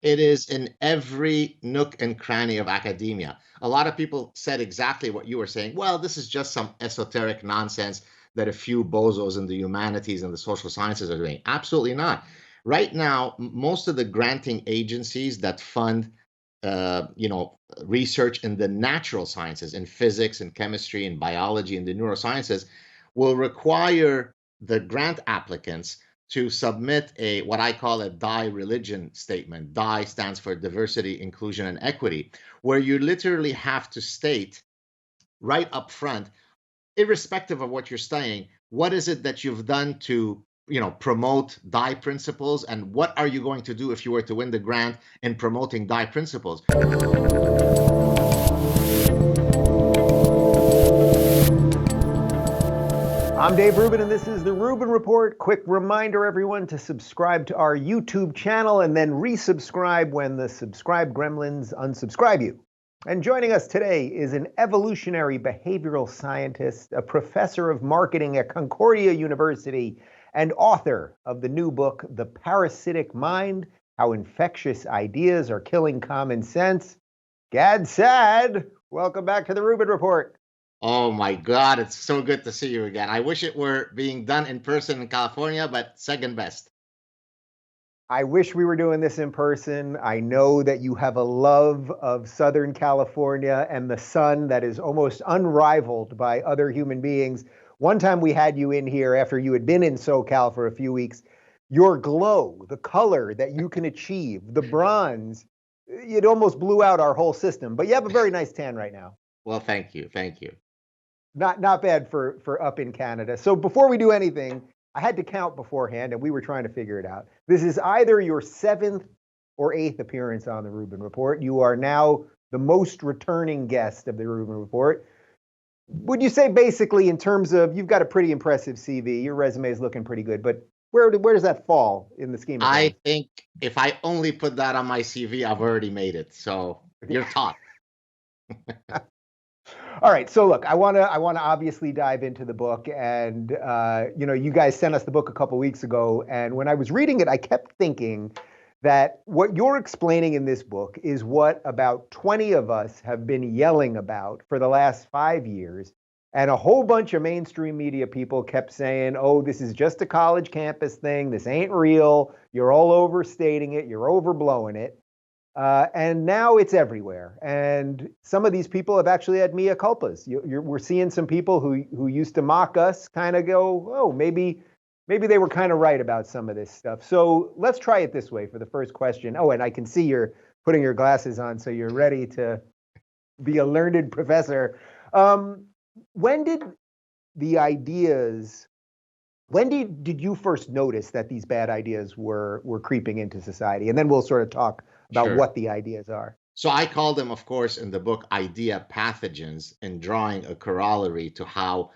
It is in every nook and cranny of academia. A lot of people said exactly what you were saying. Well, this is just some esoteric nonsense that a few bozos in the humanities and the social sciences are doing. Absolutely not. Right now, most of the granting agencies that fund, research in the natural sciences, in physics and chemistry and biology and the neurosciences, will require the grant applicants to submit a what I call a DIE religion statement. DIE stands for diversity, inclusion, and equity, where you literally have to state right up front, irrespective of what you're studying, what is it that you've done to promote DIE principles, and what are you going to do if you were to win the grant in promoting DIE principles. I'm Dave Rubin, and this is the Rubin Report. Quick reminder, everyone, to subscribe to our YouTube channel and then resubscribe when the subscribe gremlins unsubscribe you. And joining us today is an evolutionary behavioral scientist, a professor of marketing at Concordia University, and author of the new book, The Parasitic Mind, How Infectious Ideas Are Killing Common Sense. Gad Saad, welcome back to the Rubin Report. Oh my God, it's so good to see you again. I wish it were being done in person in California, but second best. I wish we were doing this in person. I know that you have a love of Southern California and the sun that is almost unrivaled by other human beings. One time we had you in here after you had been in SoCal for a few weeks. Your glow, the color that you can achieve, the bronze, it almost blew out our whole system. But you have a very nice tan right now. Well, thank you. Thank you. Not bad for up in Canada. So before we do anything, I had to count beforehand, and we were trying to figure it out. This is either your 7th or 8th appearance on the Rubin Report. You are now the most returning guest of the Rubin Report. Would you say basically in terms of, you've got a pretty impressive CV, your resume is looking pretty good, but where does that fall in the scheme of things? I think if I only put that on my CV, I've already made it. So you're top. All right, so look, I want to obviously dive into the book, and you guys sent us the book a couple weeks ago, and when I was reading it, I kept thinking that what you're explaining in this book is what about 20 of us have been yelling about for the last 5 years, and a whole bunch of mainstream media people kept saying, "Oh, this is just a college campus thing. This ain't real. You're all overstating it. You're overblowing it." And now it's everywhere. And some of these people have actually had mea culpas. We're seeing some people who used to mock us kind of go, oh, maybe they were kind of right about some of this stuff. So let's try it this way for the first question. Oh, and I can see you're putting your glasses on, so you're ready to be a learned professor. When did did you first notice that these bad ideas were creeping into society? And then we'll sort of talk about what the ideas are. So I call them, of course, in the book, idea pathogens, and drawing a corollary to how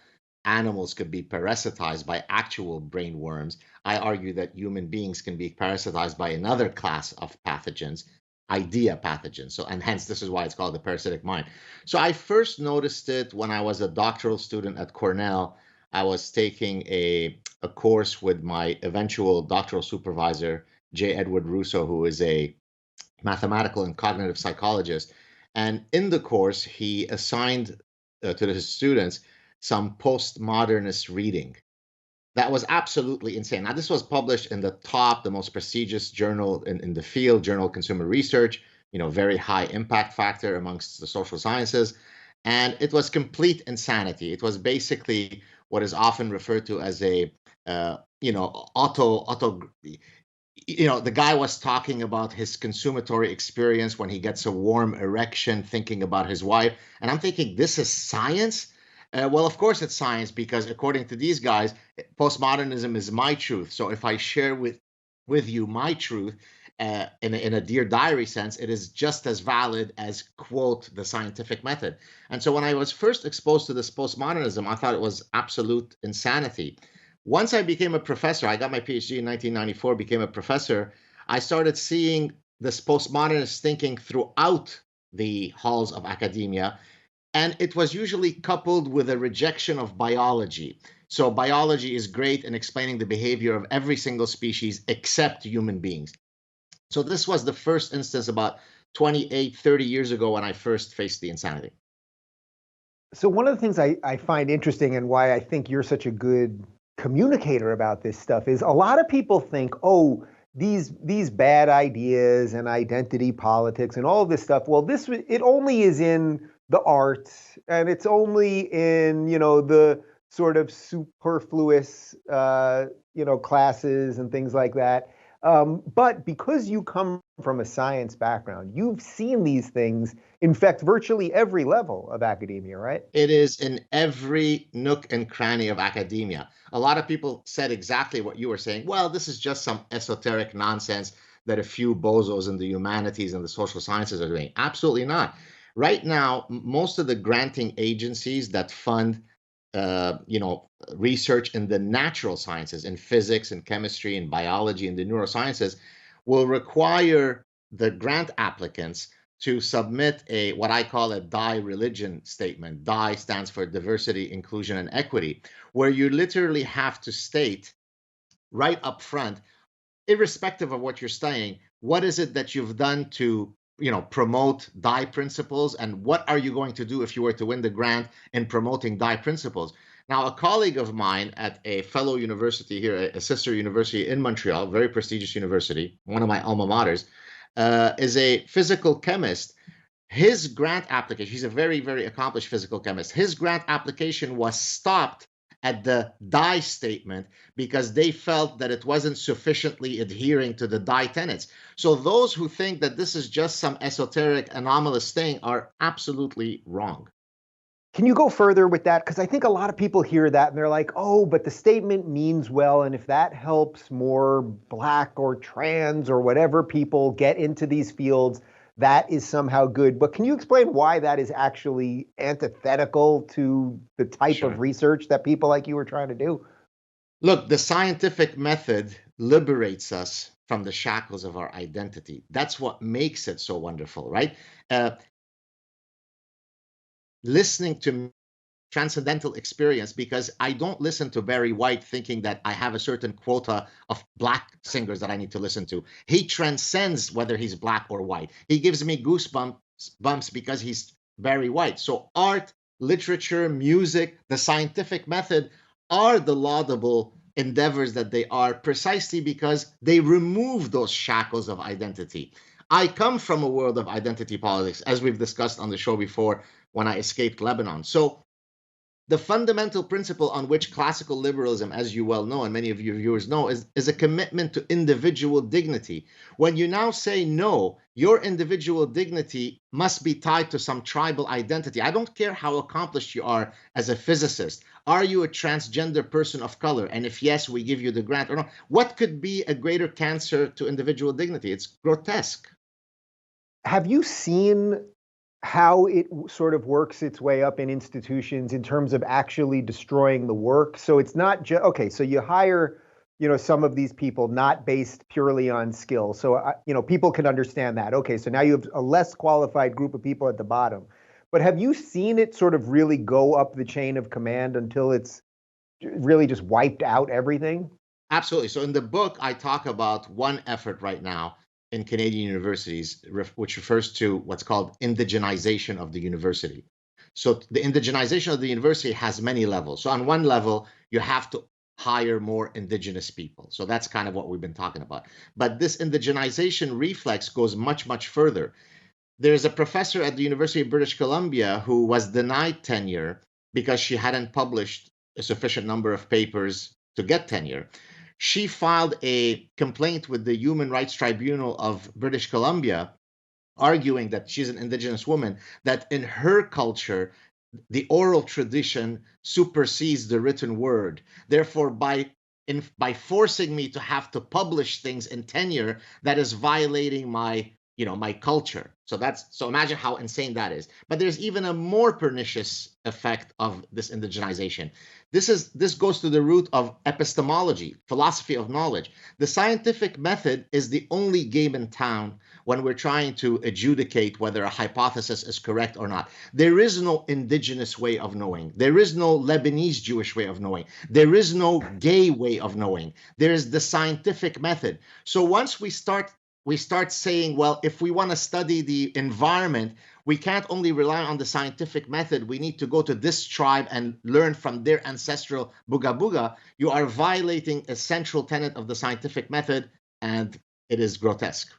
animals could be parasitized by actual brain worms. I argue that human beings can be parasitized by another class of pathogens, idea pathogens. So, and hence this is why it's called the parasitic mind. So I first noticed it when I was a doctoral student at Cornell. I was taking a course with my eventual doctoral supervisor, J. Edward Russo, who is a mathematical and cognitive psychologist. And in the course, he assigned to his students some postmodernist reading. That was absolutely insane. Now, this was published in the most prestigious journal in the field, Journal of Consumer Research, very high impact factor amongst the social sciences. And it was complete insanity. It was basically what is often referred to as a, the guy was talking about his consumatory experience when he gets a warm erection thinking about his wife. And I'm thinking, this is science? Well, of course it's science, because according to these guys, postmodernism is my truth. So if I share with you my truth in a Dear Diary sense, it is just as valid as, quote, the scientific method. And so when I was first exposed to this postmodernism, I thought it was absolute insanity. Once I became a professor, I got my PhD in 1994, became a professor, I started seeing this postmodernist thinking throughout the halls of academia, and it was usually coupled with a rejection of biology. So biology is great in explaining the behavior of every single species except human beings. So this was the first instance about 28, 30 years ago when I first faced the insanity. So one of the things I find interesting and why I think you're such a good communicator about this stuff is a lot of people think, oh, these bad ideas and identity politics and all of this stuff, well, it only is in the arts and it's only in, the sort of superfluous, classes and things like that. But because you come from a science background, you've seen these things infect virtually every level of academia, right? It is in every nook and cranny of academia. A lot of people said exactly what you were saying. Well, this is just some esoteric nonsense that a few bozos in the humanities and the social sciences are doing. Absolutely not. Right now, most of the granting agencies that fund research in the natural sciences, in physics and chemistry and biology and the neurosciences, will require the grant applicants to submit what I call a DIE religion statement. DIE stands for diversity, inclusion, and equity, where you literally have to state right up front, irrespective of what you're studying, what is it that you've done to promote DIE principles, and what are you going to do if you were to win the grant in promoting DIE principles. Now, a colleague of mine at a fellow university here, a sister university in Montreal, very prestigious university, one of my alma maters, is a physical chemist. His grant application, he's a very, very accomplished physical chemist. His grant application was stopped at the DIE statement because they felt that it wasn't sufficiently adhering to the DIE tenets. So those who think that this is just some esoteric anomalous thing are absolutely wrong. Can you go further with that? Because I think a lot of people hear that and they're like, oh, but the statement means well. And if that helps more Black or trans or whatever people get into these fields, that is somehow good. But can you explain why that is actually antithetical to the type Sure. of research that people like you are trying to do? Look, the scientific method liberates us from the shackles of our identity. That's what makes it so wonderful, right? Listening to transcendental experience, because I don't listen to Barry White thinking that I have a certain quota of Black singers that I need to listen to. He transcends whether he's Black or white. He gives me goosebumps because he's Barry White. So art, literature, music, the scientific method are the laudable endeavors that they are, precisely because they remove those shackles of identity. I come from a world of identity politics, as we've discussed on the show before, when I escaped Lebanon. So the fundamental principle on which classical liberalism, as you well know, and many of your viewers know, is a commitment to individual dignity. When you now say, no, your individual dignity must be tied to some tribal identity. I don't care how accomplished you are as a physicist. Are you a transgender person of color? And if yes, we give you the grant or not. What could be a greater cancer to individual dignity? It's grotesque. Have you seen how it sort of works its way up in institutions in terms of actually destroying the work? So it's not just, okay, so you hire, some of these people not based purely on skill. So, people can understand that. Okay, so now you have a less qualified group of people at the bottom. But have you seen it sort of really go up the chain of command until it's really just wiped out everything? Absolutely. So in the book, I talk about one effort right now in Canadian universities, which refers to what's called indigenization of the university. So the indigenization of the university has many levels. So on one level, you have to hire more indigenous people. So that's kind of what we've been talking about. But this indigenization reflex goes much, much further. There's a professor at the University of British Columbia who was denied tenure because she hadn't published a sufficient number of papers to get tenure. She filed a complaint with the Human Rights Tribunal of British Columbia, arguing that she's an Indigenous woman, that in her culture, the oral tradition supersedes the written word. Therefore, by forcing me to have to publish things in tenure, that is violating my culture. So imagine how insane that is. But there's even a more pernicious effect of this indigenization. This goes to the root of epistemology, philosophy of knowledge. The scientific method is the only game in town when we're trying to adjudicate whether a hypothesis is correct or not. There is no indigenous way of knowing. There is no Lebanese Jewish way of knowing. There is no gay way of knowing. There is the scientific method. So once we start we start saying, well, if we want to study the environment, we can't only rely on the scientific method. We need to go to this tribe and learn from their ancestral booga booga. You are violating a central tenet of the scientific method, and it is grotesque.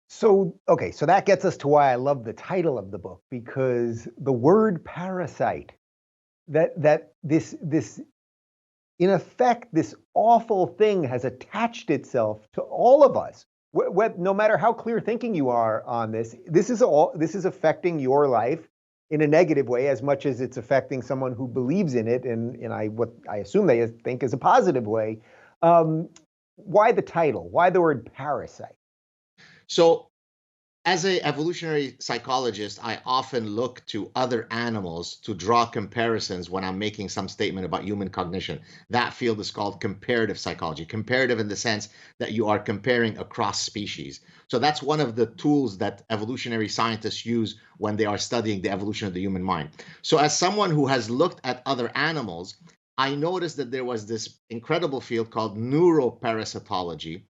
So, okay, so that gets us to why I love the title of the book, because the word parasite, that this in effect, this awful thing has attached itself to all of us. No matter how clear thinking you are on this, this is affecting your life in a negative way as much as it's affecting someone who believes in it in what I assume they think is a positive way. Why the title? Why the word parasite? So as an evolutionary psychologist, I often look to other animals to draw comparisons when I'm making some statement about human cognition. That field is called comparative psychology. Comparative in the sense that you are comparing across species. So that's one of the tools that evolutionary scientists use when they are studying the evolution of the human mind. So as someone who has looked at other animals, I noticed that there was this incredible field called neuroparasitology,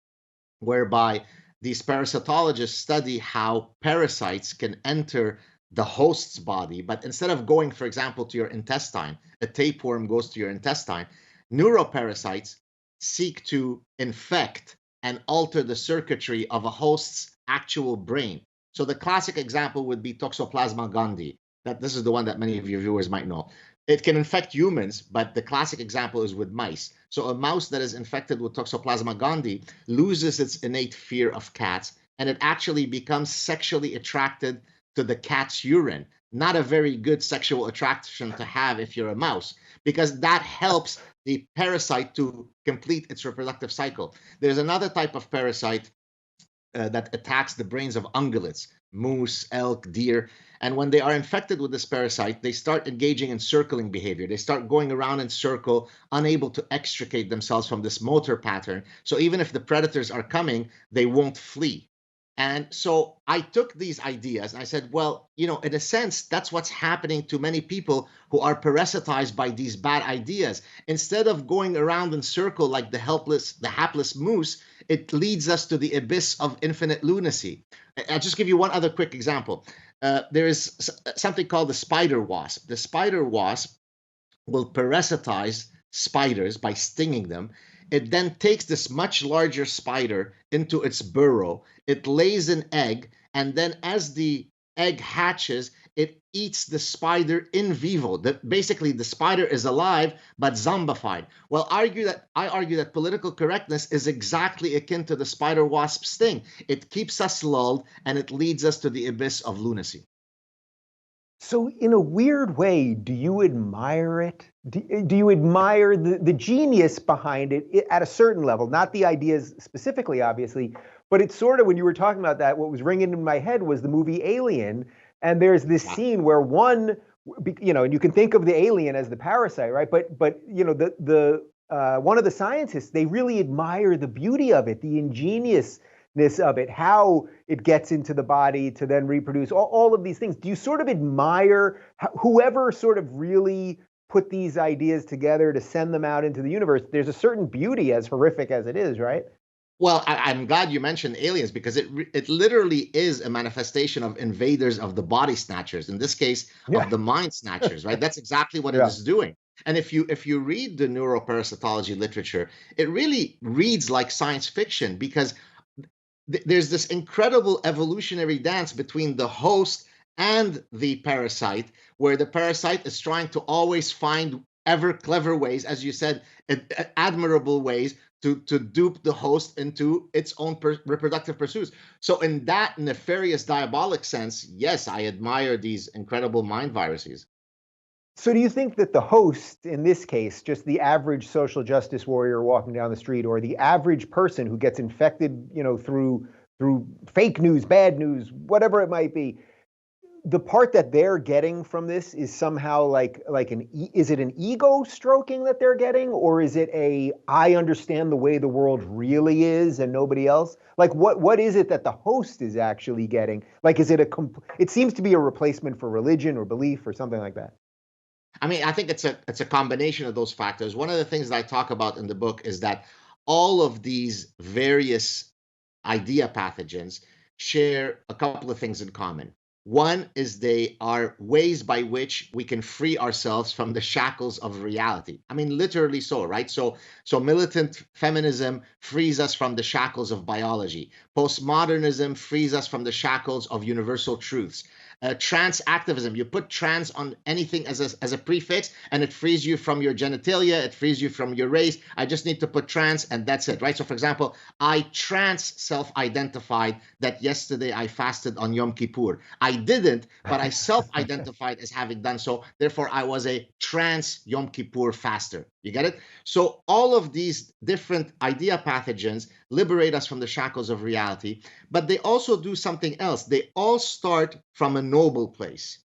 whereby these parasitologists study how parasites can enter the host's body. But instead of going, for example, to your intestine, a tapeworm goes to your intestine, neuroparasites seek to infect and alter the circuitry of a host's actual brain. So the classic example would be Toxoplasma gondii. That this is the one that many of your viewers might know. It can infect humans, but the classic example is with mice. So a mouse that is infected with Toxoplasma gondii loses its innate fear of cats, and it actually becomes sexually attracted to the cat's urine. Not a very good sexual attraction to have if you're a mouse, because that helps the parasite to complete its reproductive cycle. There's another type of parasite that attacks the brains of ungulates, moose, elk, deer. And when they are infected with this parasite, they start engaging in circling behavior. They start going around in circle, unable to extricate themselves from this motor pattern. So even if the predators are coming, they won't flee. And so I took these ideas and I said, well, in a sense, that's what's happening to many people who are parasitized by these bad ideas. Instead of going around in circle like the hapless moose, it leads us to the abyss of infinite lunacy. I'll just give you one other quick example. There is something called the spider wasp. The spider wasp will parasitize spiders by stinging them. It then takes this much larger spider into its burrow. It lays an egg, and then as the egg hatches, it eats the spider in vivo. Basically, the spider is alive but zombified. Well, I argue that political correctness is exactly akin to the spider wasp sting. It keeps us lulled, and it leads us to the abyss of lunacy. So, in a weird way, do you admire it? Do you admire the genius behind it at a certain level? Not the ideas specifically, obviously, but it's sort of, when you were talking about that, what was ringing in my head was the movie Alien. And there's this scene where and you can think of the alien as the parasite, right? But the one of the scientists, they really admire the beauty of it, the ingenious of it, how it gets into the body to then reproduce, all of these things. Do you sort of admire whoever sort of really put these ideas together to send them out into the universe? There's a certain beauty, as horrific as it is, right? Well, I'm glad you mentioned aliens, because it literally is a manifestation of invaders of the body snatchers. In this case, Yeah. of the mind snatchers, right? That's exactly what it Yeah. is doing. And if you read the neuroparasitology literature, it really reads like science fiction, because there's this incredible evolutionary dance between the host and the parasite, where the parasite is trying to always find ever clever ways, as you said, admirable ways to dupe the host into its own reproductive pursuits. So, in that nefarious, diabolic sense, yes, I admire these incredible mind viruses. So do you think that the host, in this case, just the average social justice warrior walking down the street, or the average person who gets infected, through fake news, bad news, whatever it might be, the part that they're getting from this is somehow is it an ego stroking that they're getting, or is it I understand the way the world really is and nobody else? Like what is it that the host is actually getting? Like, is it it seems to be a replacement for religion or belief or something like that. I mean, I think it's a combination of those factors. One of the things that I talk about in the book is that all of these various idea pathogens share a couple of things in common. One is they are ways by which we can free ourselves from the shackles of reality. I mean, literally so, right? So militant feminism frees us from the shackles of biology. Postmodernism frees us from the shackles of universal truths. Trans activism, you put trans on anything as a prefix and it frees you from your genitalia, it frees you from your race. I just need to put trans and that's it, right? So for example, I trans self-identified that yesterday I fasted on Yom Kippur. I didn't, but I self-identified as having done so. Therefore, I was a trans Yom Kippur faster. You get it? So all of these different idea pathogens liberate us from the shackles of reality, but they also do something else. They all start from a noble place.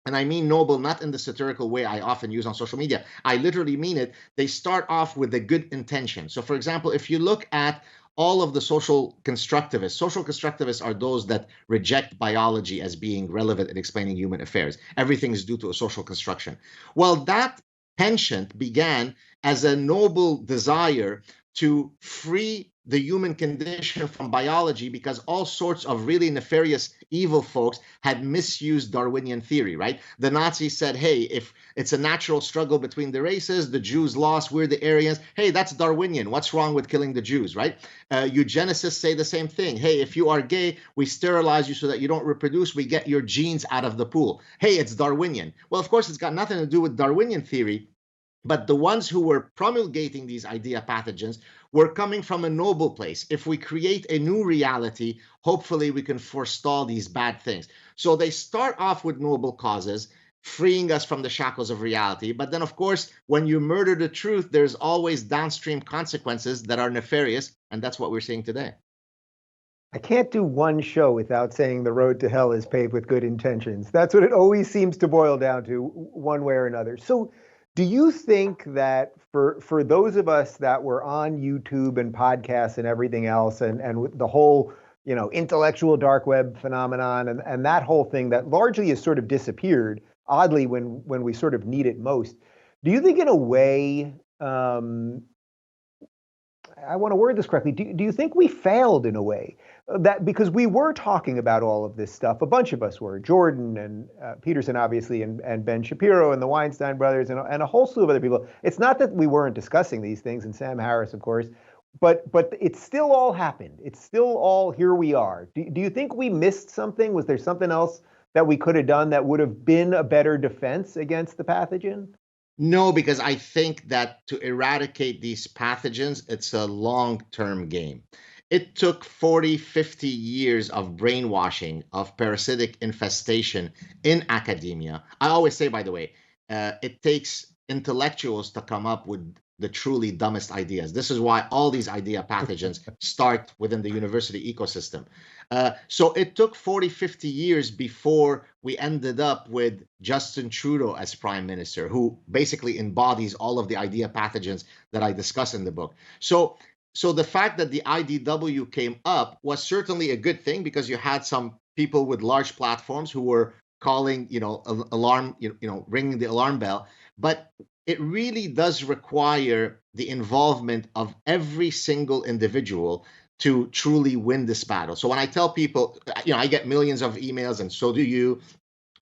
And I mean noble, not in the satirical way I often use on social media. I literally mean it. They start off with a good intention. So, for example, if you look at all of the social constructivists are those that reject biology as being relevant in explaining human affairs. Everything is due to a social construction. Well, that penchant began as a noble desire to free the human condition from biology because all sorts of really nefarious evil folks had misused Darwinian theory, right? The Nazis said, hey, if it's a natural struggle between the races, the Jews lost, we're the Aryans. Hey, that's Darwinian. What's wrong with killing the Jews, right? Eugenicists say the same thing. Hey, if you are gay, we sterilize you so that you don't reproduce. We get your genes out of the pool. Hey, it's Darwinian. Well, of course, it's got nothing to do with Darwinian theory. But the ones who were promulgating these idea pathogens were coming from a noble place. If we create a new reality, hopefully we can forestall these bad things. So they start off with noble causes, freeing us from the shackles of reality. But then, of course, when you murder the truth, there's always downstream consequences that are nefarious. And that's what we're seeing today. I can't do one show without saying the road to hell is paved with good intentions. That's what it always seems to boil down to, one way or another. So, do you think that for those of us that were on YouTube and podcasts and everything else, and the whole intellectual dark web phenomenon and that whole thing that largely has sort of disappeared, oddly when we sort of need it most, do you think in a way I want to word this correctly. Do you think we failed in a way that because we were talking about all of this stuff, a bunch of us were, Jordan and Peterson, obviously, and Ben Shapiro and the Weinstein brothers and a whole slew of other people. It's not that we weren't discussing these things, and Sam Harris, of course, but it still all happened. It's still all here we are. Do you think we missed something? Was there something else that we could have done that would have been a better defense against the pathogen? No, because I think that to eradicate these pathogens, it's a long-term game. It took 40, 50 years of brainwashing, of parasitic infestation in academia. I always say, by the way, it takes intellectuals to come up with the truly dumbest ideas. This is why all these idea pathogens start within the university ecosystem. So it took 40, 50 years before we ended up with Justin Trudeau as prime minister, who basically embodies all of the idea pathogens that I discuss in the book. So the fact that the IDW came up was certainly a good thing because you had some people with large platforms who were calling, alarm, ringing the alarm bell. But it really does require the involvement of every single individual to truly win this battle. So when I tell people, I get millions of emails, and so do you,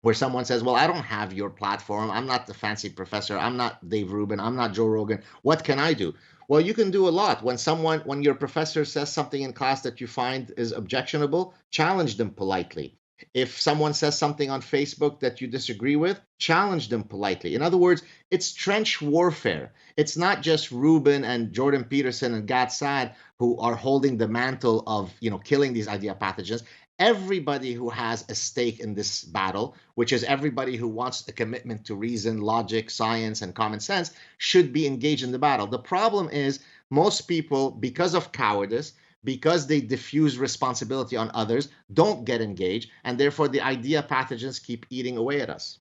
where someone says, well, I don't have your platform. I'm not the fancy professor. I'm not Dave Rubin. I'm not Joe Rogan. What can I do? Well, you can do a lot. When your professor says something in class that you find is objectionable, challenge them politely. If someone says something on Facebook that you disagree with, challenge them politely. In other words, it's trench warfare. It's not just Rubin and Jordan Peterson and Gad Saad who are holding the mantle of, killing these idea pathogens. Everybody who has a stake in this battle, which is everybody who wants a commitment to reason, logic, science, and common sense, should be engaged in the battle. The problem is most people, because of cowardice, because they diffuse responsibility on others, don't get engaged, and therefore the idea pathogens keep eating away at us.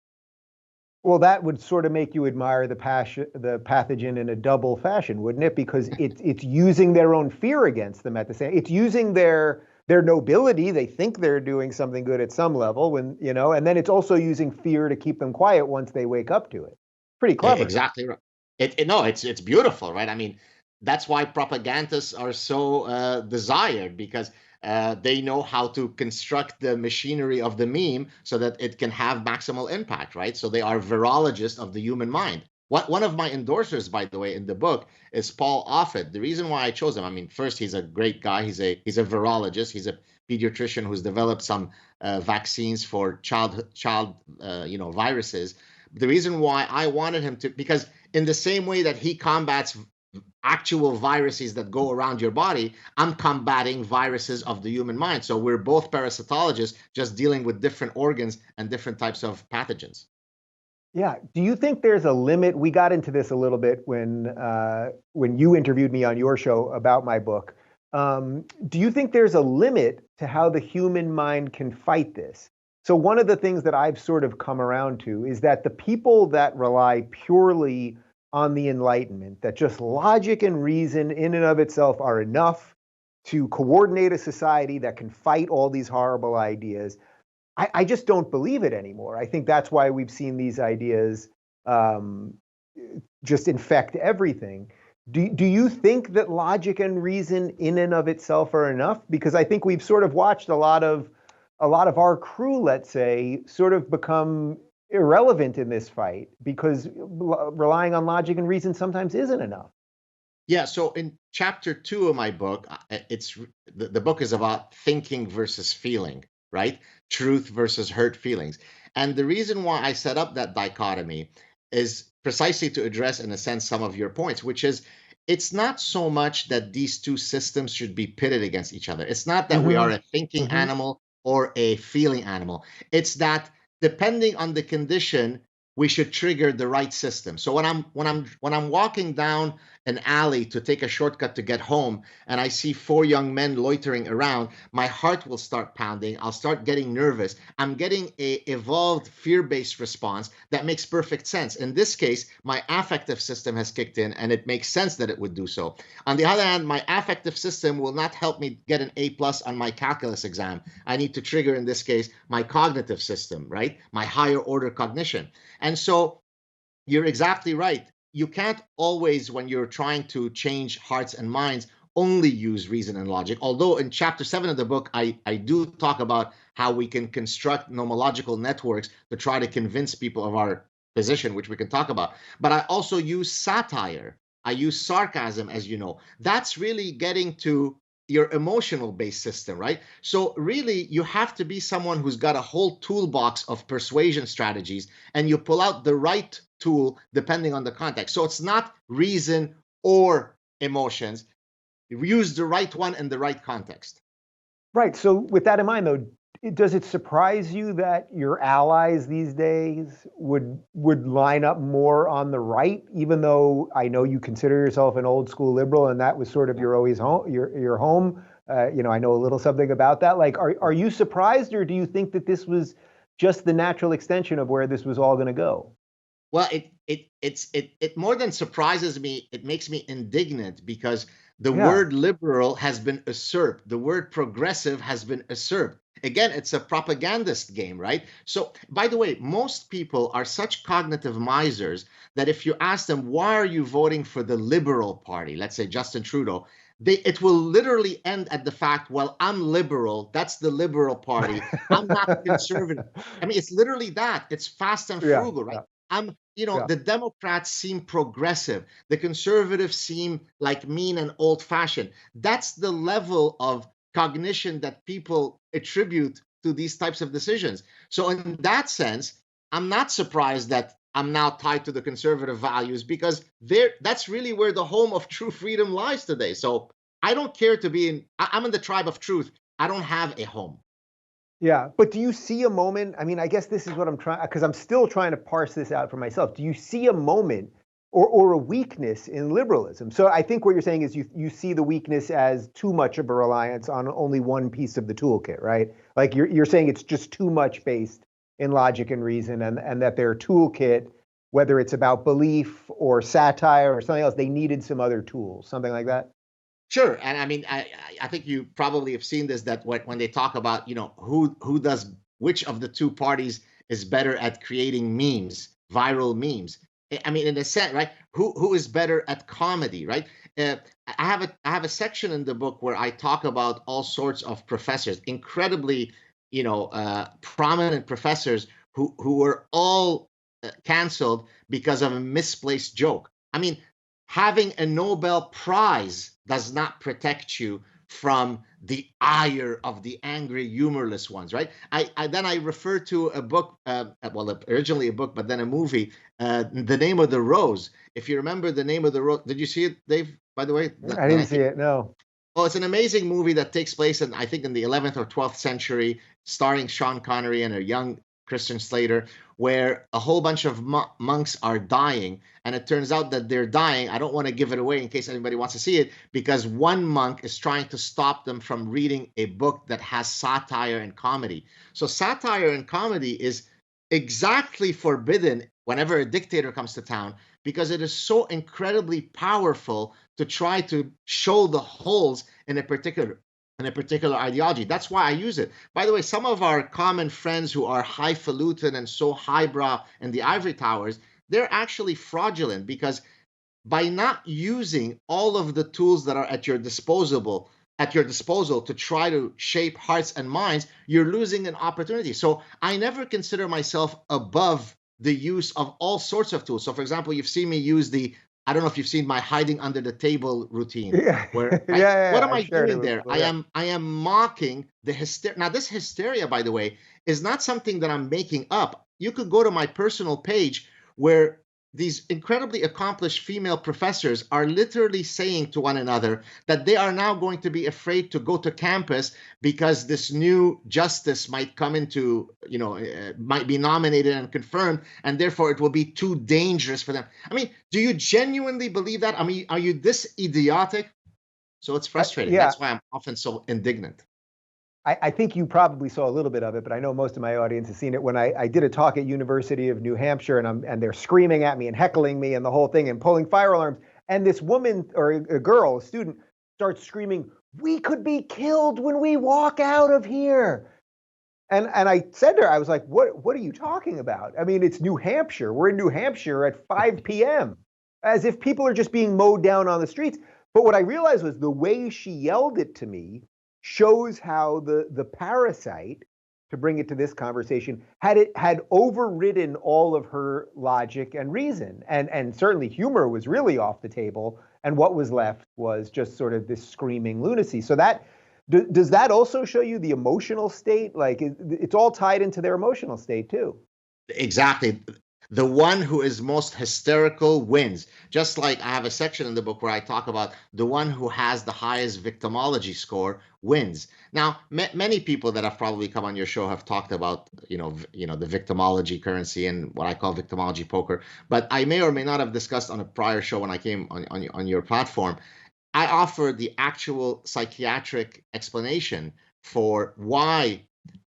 Well, that would sort of make you admire the pathogen in a double fashion, wouldn't it? Because it's using their own fear against them at the same. It's using their nobility. They think they're doing something good at some level, and then it's also using fear to keep them quiet once they wake up to it. Pretty clever. Exactly right. No, it's beautiful, right? I mean, that's why propagandists are so desired, because they know how to construct the machinery of the meme so that it can have maximal impact, right? So they are virologists of the human mind. One of my endorsers, by the way, in the book is Paul Offit. The reason why I chose him, I mean, first, he's a great guy. He's a virologist. He's a pediatrician who's developed some vaccines for child viruses. The reason why I wanted him to, because in the same way that he combats actual viruses that go around your body, I'm combating viruses of the human mind. So we're both parasitologists, just dealing with different organs and different types of pathogens. Yeah. Do you think there's a limit? We got into this a little bit when you interviewed me on your show about my book. Do you think there's a limit to how the human mind can fight this? So one of the things that I've sort of come around to is that the people that rely purely on the Enlightenment, that just logic and reason in and of itself are enough to coordinate a society that can fight all these horrible ideas, I just don't believe it anymore. I think that's why we've seen these ideas just infect everything. Do you think that logic and reason in and of itself are enough? Because I think we've sort of watched a lot of our crew, let's say, sort of become irrelevant in this fight because relying on logic and reason sometimes isn't enough. Yeah, so in chapter 2 of my book, it's the book is about thinking versus feeling, right? Truth versus hurt feelings. And the reason why I set up that dichotomy is precisely to address, in a sense, some of your points, which is it's not so much that these two systems should be pitted against each other. It's not that we are Mm-hmm. a thinking Mm-hmm. animal or a feeling animal. It's that depending on the condition, we should trigger the right system. So when I'm walking down an alley to take a shortcut to get home and I see four young men loitering around, my heart will start pounding. I'll start getting nervous. I'm getting a evolved fear-based response that makes perfect sense. In this case, my affective system has kicked in and it makes sense that it would do so. On the other hand, my affective system will not help me get an A plus on my calculus exam. I need to trigger, in this case, my cognitive system, right? My higher order cognition. And so you're exactly right. You can't always, when you're trying to change hearts and minds, only use reason and logic. Although in chapter 7 of the book, I do talk about how we can construct nomological networks to try to convince people of our position, which we can talk about. But I also use satire. I use sarcasm, as you know. That's really getting to your emotional based system, right? So really, you have to be someone who's got a whole toolbox of persuasion strategies, and you pull out the right tool depending on the context. So it's not reason or emotions. You use the right one in the right context. Right. So with that in mind, though, does it surprise you that your allies these days would line up more on the right, even though I know you consider yourself an old school liberal and that was sort of your always home, your home? I know a little something about that. Like, are you surprised, or do you think that this was just the natural extension of where this was all going to go? Well, it more than surprises me, it makes me indignant because the Yeah. word liberal has been usurped. The word progressive has been usurped. Again, it's a propagandist game, right? So, by the way, most people are such cognitive misers that if you ask them, why are you voting for the Liberal Party, let's say Justin Trudeau, it will literally end at the fact, well, I'm liberal. That's the Liberal Party. I'm not conservative. I mean, it's literally that. It's fast and Yeah. frugal, right? Yeah. Yeah. The Democrats seem progressive. The conservatives seem like mean and old fashioned. That's the level of cognition that people attribute to these types of decisions. So, in that sense, I'm not surprised that I'm now tied to the conservative values because that's really where the home of true freedom lies today. So, I don't care to be I'm in the tribe of truth. I don't have a home. Yeah, but do you see a moment? I mean, I guess this is what I'm trying, because I'm still trying to parse this out for myself. Do you see a moment or a weakness in liberalism? So I think what you're saying is you see the weakness as too much of a reliance on only one piece of the toolkit, right? Like you're saying it's just too much based in logic and reason, and that their toolkit, whether it's about belief or satire or something else, they needed some other tools, something like that. Sure, and I mean, I think you probably have seen this, that when they talk about, who does, which of the two parties is better at creating memes, viral memes. I mean, in a sense, right? Who is better at comedy, right? I have a section in the book where I talk about all sorts of professors, incredibly, prominent professors who were all canceled because of a misplaced joke. I mean, having a Nobel Prize does not protect you from the ire of the angry, humorless ones, right? I refer to a book, well, originally a book, but then a movie, The Name of the Rose. If you remember The Name of the Rose, did you see it, Dave? By the way, I the didn't see 19. it. No. Well, it's an amazing movie that takes place in, I think, in the 11th or 12th century, starring Sean Connery and a young Christian Slater, where a whole bunch of monks are dying. And it turns out that they're dying. I don't want to give it away in case anybody wants to see it, because one monk is trying to stop them from reading a book that has satire and comedy. So, satire and comedy is exactly forbidden whenever a dictator comes to town, because it is so incredibly powerful to try to show the holes in a particular ideology. That's why I use it. By the way, some of our common friends who are highfalutin and so highbrow in the ivory towers, they're actually fraudulent, because by not using all of the tools that are at your disposal to try to shape hearts and minds, you're losing an opportunity. So I never consider myself above the use of all sorts of tools. So, for example, you've seen me use I don't know if you've seen my hiding under the table routine, Yeah, where yeah, yeah, what yeah. am I I've shared it doing with there? people. I Yeah. am I am mocking the hysteria. Now, this hysteria, by the way, is not something that I'm making up. You could go to my personal page, where these incredibly accomplished female professors are literally saying to one another that they are now going to be afraid to go to campus because this new justice might come into, might be nominated and confirmed, and therefore it will be too dangerous for them. I mean, do you genuinely believe that? I mean, are you this idiotic? So it's frustrating. Yeah, That's why I'm often so indignant. I think you probably saw a little bit of it, but I know most of my audience has seen it when I did a talk at University of New Hampshire, and they're screaming at me and heckling me and the whole thing and pulling fire alarms. And this woman or a girl, a student, starts screaming, "We could be killed when we walk out of here." And I said to her, I was like, "What are you talking about? I mean, it's New Hampshire. We're in New Hampshire at 5 p.m." As if people are just being mowed down on the streets. But what I realized was the way she yelled it to me shows how the parasite, to bring it to this conversation, had overridden all of her logic and reason. And certainly humor was really off the table. And what was left was just sort of this screaming lunacy. So does that also show you the emotional state? Like it's all tied into their emotional state too. Exactly. The one who is most hysterical wins. Just like I have a section in the book where I talk about the one who has the highest victimology score wins. Now, many people that have probably come on your show have talked about, the victimology currency and what I call victimology poker. But I may or may not have discussed on a prior show when I came on your platform. I offer the actual psychiatric explanation for why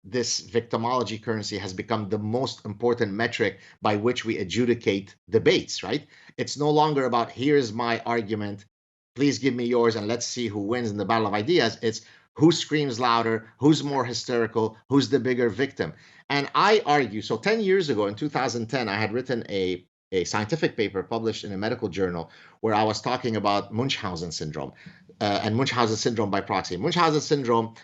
this victimology currency has become the most important metric by which we adjudicate debates, right? It's no longer about here's my argument, please give me yours, and let's see who wins in the battle of ideas. It's who screams louder, who's more hysterical, who's the bigger victim. And I argue, so 10 years ago in 2010, I had written a scientific paper published in a medical journal where I was talking about Munchausen syndrome, and Munchausen syndrome by proxy. Munchausen syndrome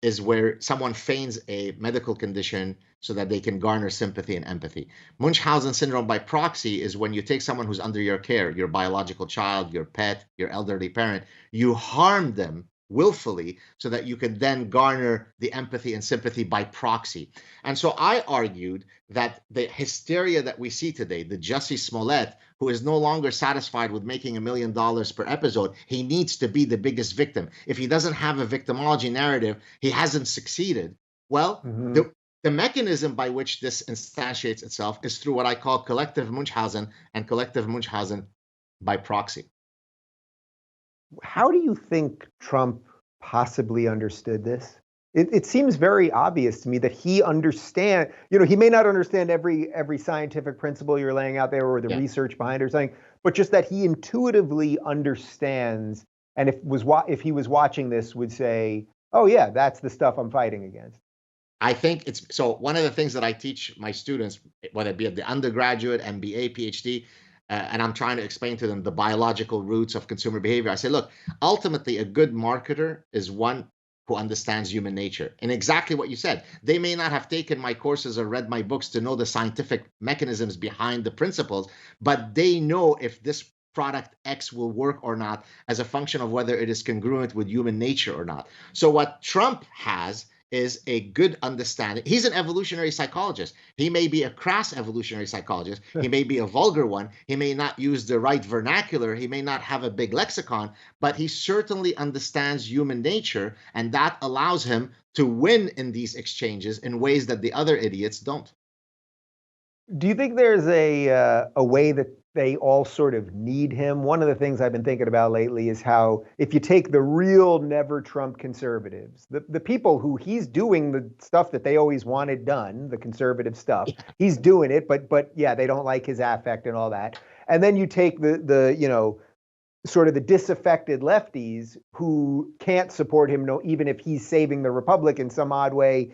is where someone feigns a medical condition so that they can garner sympathy and empathy. Munchausen syndrome by proxy is when you take someone who's under your care, your biological child, your pet, your elderly parent, you harm them willfully so that you can then garner the empathy and sympathy by proxy. And so I argued that the hysteria that we see today, the Jussie Smollett, who is no longer satisfied with making $1 million per episode, he needs to be the biggest victim. If he doesn't have a victimology narrative, he hasn't succeeded. Well, Mm-hmm. the mechanism by which this instantiates itself is through what I call collective Munchausen and collective Munchausen by proxy. How do you think Trump possibly understood this? It seems very obvious to me that he understand. He may not understand every scientific principle you're laying out there or the Yeah. research behind it or something, but just that he intuitively understands. And if he was watching this, would say, "Oh yeah, that's the stuff I'm fighting against." I think it's so one of the things that I teach my students, whether it be at the undergraduate, MBA, PhD, and I'm trying to explain to them the biological roots of consumer behavior. I say, look, ultimately, a good marketer is one who understands human nature. And exactly what you said, they may not have taken my courses or read my books to know the scientific mechanisms behind the principles, but they know if this product X will work or not as a function of whether it is congruent with human nature or not. So what Trump has is a good understanding. He's an evolutionary psychologist. He may be a crass evolutionary psychologist. He may be a vulgar one. He may not use the right vernacular. He may not have a big lexicon, but he certainly understands human nature, and that allows him to win in these exchanges in ways that the other idiots don't. Do you think there's a way that they all sort of need him? One of the things I've been thinking about lately is how if you take the real never Trump conservatives, the people who he's doing the stuff that they always wanted done, the conservative stuff, he's doing it, but yeah, they don't like his affect and all that. And then you take the sort of the disaffected lefties who can't support him, no, even if he's saving the republic in some odd way,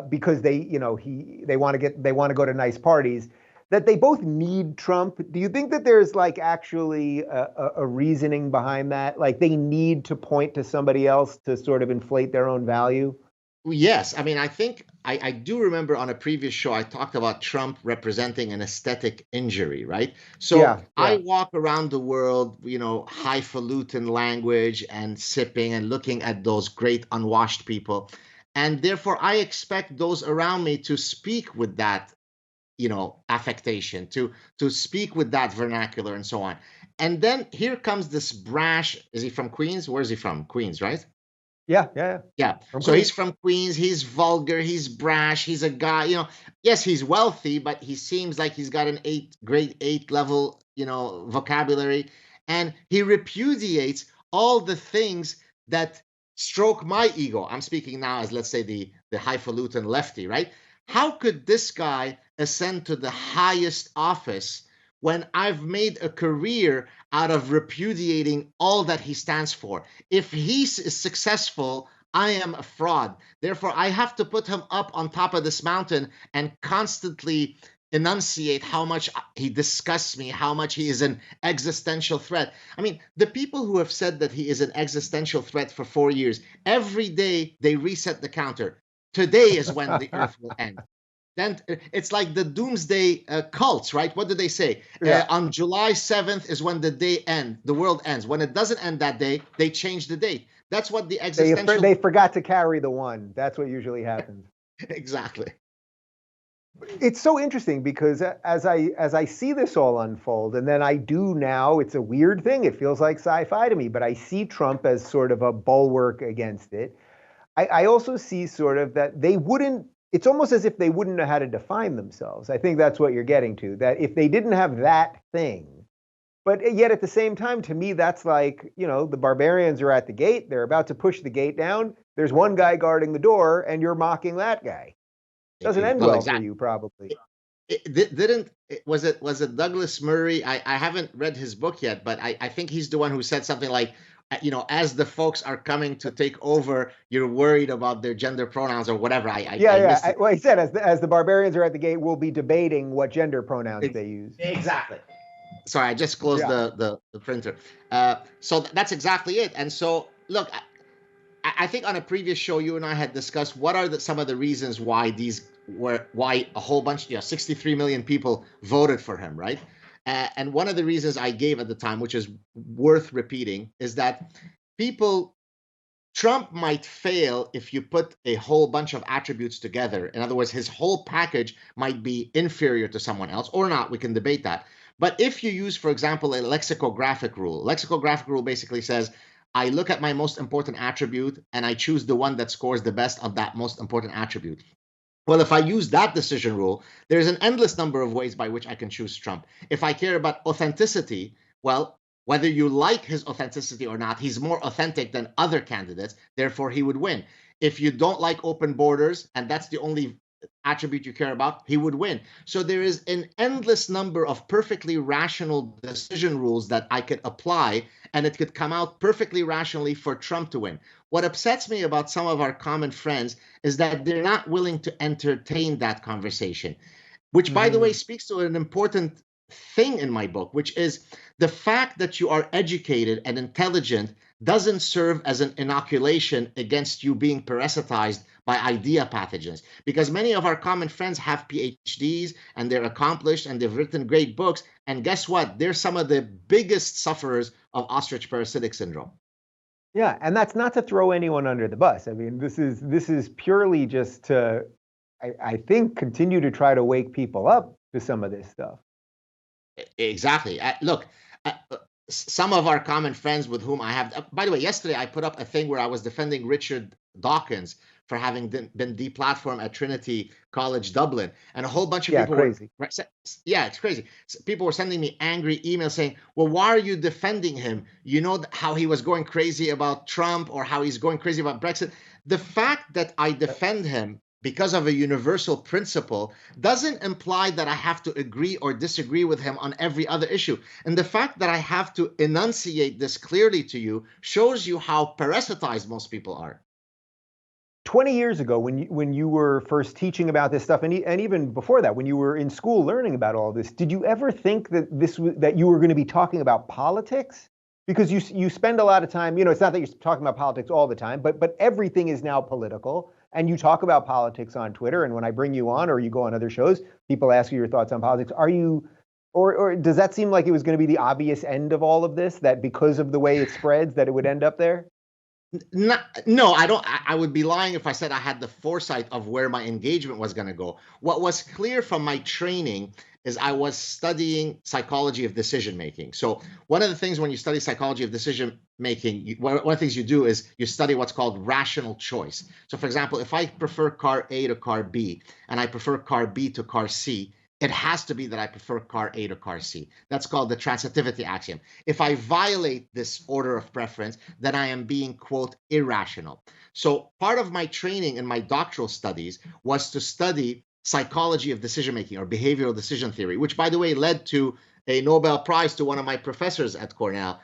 because they want to go to nice parties. That they both need Trump. Do you think that there's like actually a reasoning behind that? Like they need to point to somebody else to sort of inflate their own value? Yes, I mean, I think I do remember on a previous show I talked about Trump representing an aesthetic injury, right? So Yeah, I yeah. walk around the world, highfalutin language and sipping and looking at those great unwashed people. And therefore, I expect those around me to speak with that, affectation, to speak with that vernacular and so on. And then here comes this brash. Is he from Queens? Where is he from? Queens, right? Yeah, yeah, yeah. Yeah. From So he's Queens. from Queens. He's vulgar. He's brash. He's a guy, yes, he's wealthy, but he seems like he's got an grade eight level, vocabulary. And he repudiates all the things that stroke my ego. I'm speaking now as, let's say, the highfalutin lefty, right? How could this guy ascend to the highest office when I've made a career out of repudiating all that he stands for? If he is successful, I am a fraud. Therefore, I have to put him up on top of this mountain and constantly enunciate how much he disgusts me, how much he is an existential threat. I mean, the people who have said that he is an existential threat for 4 years, every day they reset the counter. Today is when the earth will end. Then it's like the doomsday cults, right? What do they say? Yeah. On July 7th is when the world ends. When it doesn't end that day, they change the date. That's what the existential. They forgot to carry the one. That's what usually happens. Exactly. It's so interesting because as I see this all unfold, and then I do now, it's a weird thing. It feels like sci-fi to me, but I see Trump as sort of a bulwark against it. I also see sort of that they wouldn't. It's almost as if they wouldn't know how to define themselves. I think that's what you're getting to. That if they didn't have that thing, but yet at the same time, to me, that's like, the barbarians are at the gate. They're about to push the gate down. There's one guy guarding the door, and you're mocking that guy. Doesn't end Well, well for exactly. you, probably. Was it Douglas Murray? I haven't read his book yet, but I think he's the one who said something like, as the folks are coming to take over, you're worried about their gender pronouns or whatever. Yeah, I yeah. missed it. Well, he said as the barbarians are at the gate, we'll be debating what gender pronouns they use. Exactly. Sorry, I just closed Yeah. the printer. So that's exactly it. And so, look, I think on a previous show, you and I had discussed what are some of the reasons why a whole bunch, 63 million people voted for him, right? And one of the reasons I gave at the time, which is worth repeating, is that people Trump might fail if you put a whole bunch of attributes together. In other words, his whole package might be inferior to someone else or not. We can debate that. But if you use, for example, a lexicographic rule basically says, I look at my most important attribute and I choose the one that scores the best of that most important attribute. Well, if I use that decision rule, there's an endless number of ways by which I can choose Trump. If I care about authenticity, well, whether you like his authenticity or not, he's more authentic than other candidates, therefore he would win. If you don't like open borders and that's the only attribute you care about, he would win. So there is an endless number of perfectly rational decision rules that I could apply, and it could come out perfectly rationally for Trump to win. What upsets me about some of our common friends is that they're not willing to entertain that conversation, which, by the way, speaks to an important thing in my book, which is the fact that you are educated and intelligent doesn't serve as an inoculation against you being parasitized by idea pathogens. Because many of our common friends have PhDs and they're accomplished and they've written great books. And guess what? They're some of the biggest sufferers of ostrich parasitic syndrome. Yeah, and that's not to throw anyone under the bus. I mean, this is purely just to, I think, continue to try to wake people up to some of this stuff. Exactly. Look, some of our common friends with whom I have, by the way, yesterday I put up a thing where I was defending Richard Dawkins for having been deplatformed at Trinity College Dublin, and a whole bunch of people crazy. Yeah, it's crazy. People were sending me angry emails saying, well, why are you defending him? You know how he was going crazy about Trump or how he's going crazy about Brexit. The fact that I defend him because of a universal principle doesn't imply that I have to agree or disagree with him on every other issue. And the fact that I have to enunciate this clearly to you shows you how parasitized most people are. 20 years ago, when you were first teaching about this stuff, and even before that, when you were in school learning about all this, did you ever think that that you were going to be talking about politics? Because you spend a lot of time, it's not that you're talking about politics all the time, but everything is now political, and you talk about politics on Twitter. And when I bring you on or you go on other shows, people ask you your thoughts on politics. Are you, or does that seem like it was going to be the obvious end of all of this? That because of the way it spreads, that it would end up there? No, I don't. I would be lying if I said I had the foresight of where my engagement was going to go. What was clear from my training is I was studying psychology of decision making. So one of the things when you study psychology of decision making, one of the things you do is you study what's called rational choice. So for example, if I prefer car A to car B and I prefer car B to car C, it has to be that I prefer car A to car C. That's called the transitivity axiom. If I violate this order of preference, then I am being, quote, irrational. So part of my training in my doctoral studies was to study psychology of decision making or behavioral decision theory, which, by the way, led to a Nobel Prize to one of my professors at Cornell,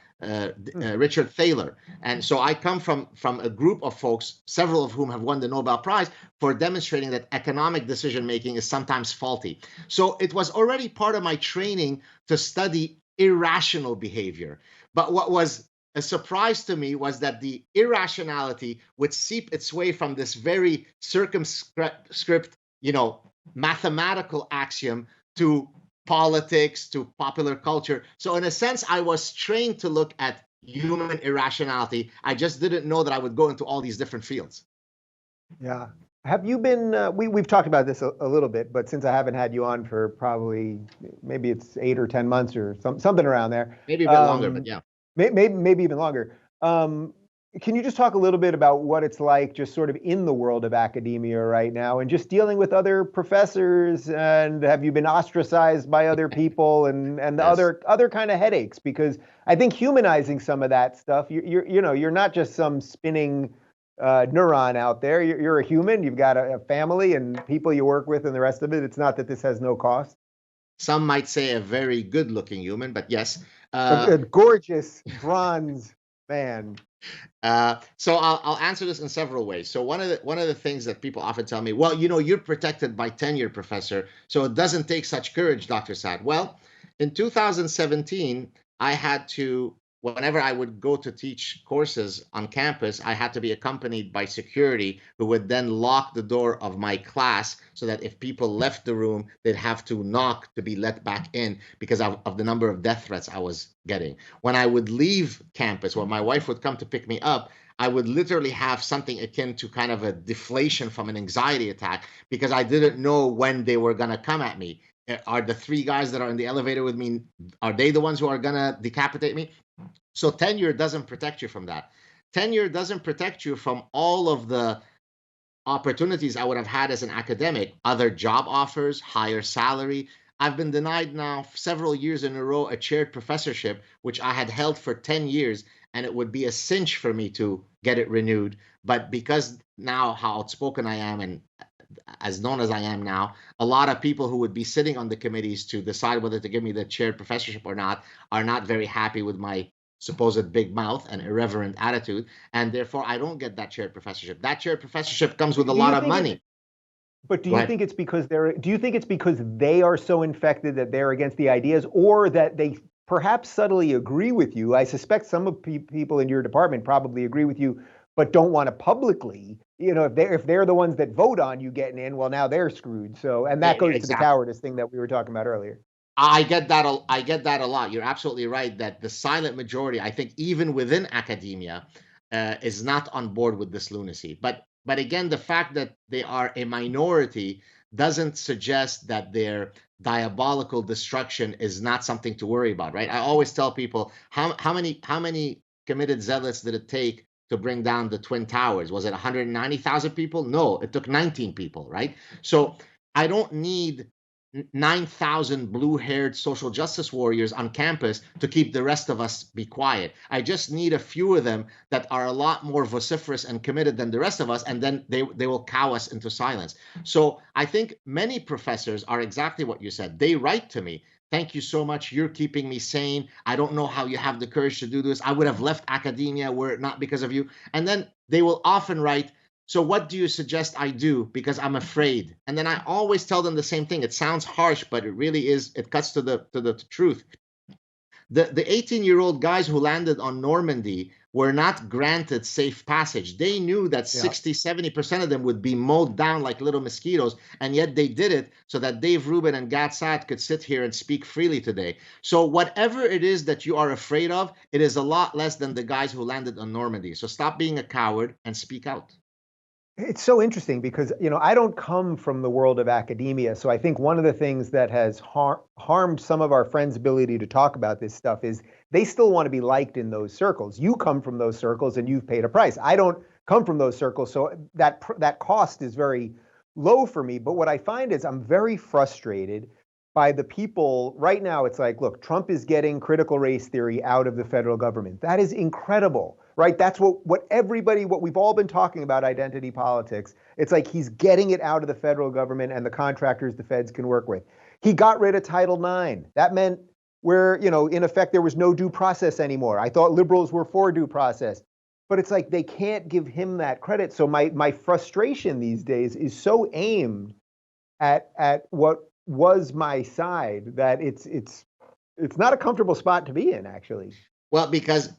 Richard Thaler. And so I come from a group of folks, several of whom have won the Nobel Prize for demonstrating that economic decision making is sometimes faulty. So it was already part of my training to study irrational behavior. But what was a surprise to me was that the irrationality would seep its way from this very circumscript, mathematical axiom to politics, to popular culture. So in a sense, I was trained to look at human irrationality. I just didn't know that I would go into all these different fields. Yeah. Have you been, we've talked about this a little bit, but since I haven't had you on for probably, maybe it's 8 or 10 months or something around there. Maybe a bit longer, but yeah. Maybe even longer. Can you just talk a little bit about what it's like just sort of in the world of academia right now and just dealing with other professors, and have you been ostracized by other people and the Yes. other kind of headaches? Because I think humanizing some of that stuff, you're not just some spinning neuron out there. You're a human. You've got a family and people you work with and the rest of it. It's not that this has no cost. Some might say a very good-looking human, but yes. A gorgeous bronze man. So I'll answer this in several ways. So one of the things that people often tell me, well, you're protected by tenure, professor, so it doesn't take such courage, Dr. Saad. Well, in 2017, I had to, whenever I would go to teach courses on campus, I had to be accompanied by security who would then lock the door of my class so that if people left the room, they'd have to knock to be let back in because of the number of death threats I was getting. When I would leave campus, when my wife would come to pick me up, I would literally have something akin to kind of a deflation from an anxiety attack because I didn't know when they were going to come at me. Are the 3 guys that are in the elevator with me, are they the ones who are going to decapitate me? So tenure doesn't protect you from that. Tenure doesn't protect you from all of the opportunities I would have had as an academic, other job offers, higher salary. I've been denied now several years in a row a chaired professorship, which I had held for 10 years, and it would be a cinch for me to get it renewed. But because now how outspoken I am and as known as I am now, a lot of people who would be sitting on the committees to decide whether to give me the chaired professorship or not are not very happy with my supposed big mouth and irreverent attitude, and therefore I don't get that chaired professorship. That chaired professorship comes with a lot of money. But do Go you ahead. think it's because they are so infected that they're against the ideas, or that they perhaps subtly agree with you? I suspect some of people in your department probably agree with you, but don't want to publicly. If they're the ones that vote on you getting in, well, now they're screwed. So, and that goes to the Exactly. cowardice thing that we were talking about earlier. I get that. I get that a lot. You're absolutely right that the silent majority, I think, even within academia, is not on board with this lunacy. But again, the fact that they are a minority doesn't suggest that their diabolical destruction is not something to worry about, right? I always tell people how many committed zealots did it take to bring down the Twin Towers? Was it 190,000 people? No, it took 19 people, right? So I don't need 9,000 blue-haired social justice warriors on campus to keep the rest of us be quiet. I just need a few of them that are a lot more vociferous and committed than the rest of us, and then they will cow us into silence. So I think many professors are exactly what you said. They write to me, thank you so much. You're keeping me sane. I don't know how you have the courage to do this. I would have left academia were it not because of you. And then they will often write, so what do you suggest I do? Because I'm afraid. And then I always tell them the same thing. It sounds harsh, but it really is, it cuts to the truth. The 18-year-old guys who landed on Normandy were not granted safe passage. They knew that Yeah. 60-70% of them would be mowed down like little mosquitoes, and yet they did it so that Dave Rubin and Gad Saad could sit here and speak freely today. So whatever it is that you are afraid of, it is a lot less than the guys who landed on Normandy. So stop being a coward and speak out. It's so interesting because, I don't come from the world of academia. So I think one of the things that has harmed some of our friends' ability to talk about this stuff is they still want to be liked in those circles. You come from those circles and you've paid a price. I don't come from those circles, so that cost is very low for me. But what I find is I'm very frustrated by the people right now. It's like, look, Trump is getting critical race theory out of the federal government. That is incredible, right? That's what we've all been talking about, identity politics. It's like he's getting it out of the federal government and the contractors the feds can work with. He got rid of Title IX. That meant where, in effect, there was no due process anymore. I thought liberals were for due process. But it's like they can't give him that credit. So my frustration these days is so aimed at what was my side that it's not a comfortable spot to be in, actually. Well, because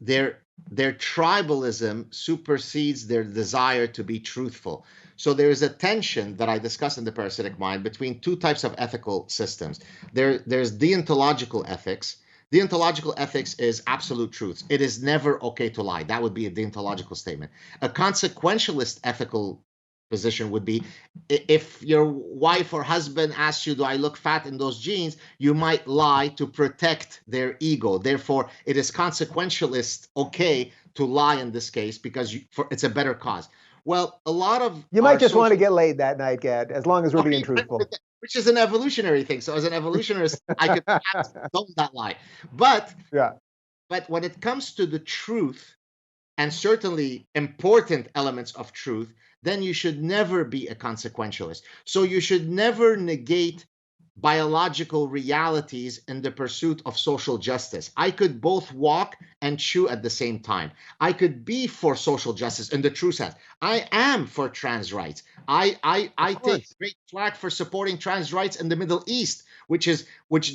their tribalism supersedes their desire to be truthful. So there is a tension that I discuss in the Parasitic Mind between two types of ethical systems. There's deontological ethics. Deontological ethics is absolute truth. It is never okay to lie. That would be a deontological statement. A consequentialist ethical position would be, if your wife or husband asks you, do I look fat in those jeans? You might lie to protect their ego. Therefore, it is consequentialist okay to lie in this case because it's a better cause. Well, a lot of You might our just want to social, get laid that night, Gad, as long as we're being truthful. which is an evolutionary thing. So as an evolutionist, I could perhaps don't that lie. But Yeah. but when it comes to the truth, and certainly important elements of truth, then you should never be a consequentialist. So you should never negate biological realities in the pursuit of social justice. I could both walk and chew at the same time. I could be for social justice in the true sense. I am for trans rights. Of I take course. great flack for supporting trans rights in the Middle East, which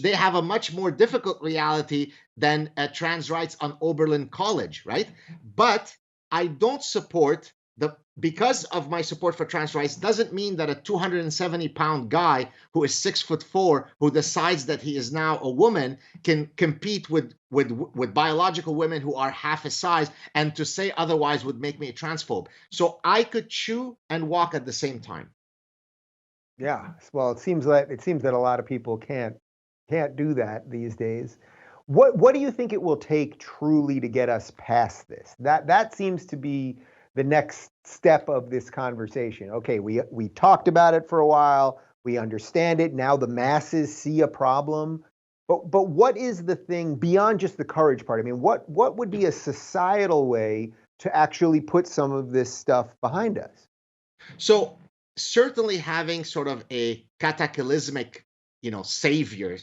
they have a much more difficult reality than trans rights on Oberlin College, right? But I don't support because of my support for trans rights doesn't mean that a 270-pound guy who is 6'4", who decides that he is now a woman, can compete with biological women who are half his size, and to say otherwise would make me a transphobe. So I could chew and walk at the same time. Yeah. Well, it seems that a lot of people can't do that these days. What do you think it will take truly to get us past this? That seems to be the next step of this conversation. Okay, we talked about it for a while. We understand it. Now the masses see a problem. But what is the thing beyond just the courage part? I mean, what would be a societal way to actually put some of this stuff behind us? So certainly having sort of a cataclysmic, savior,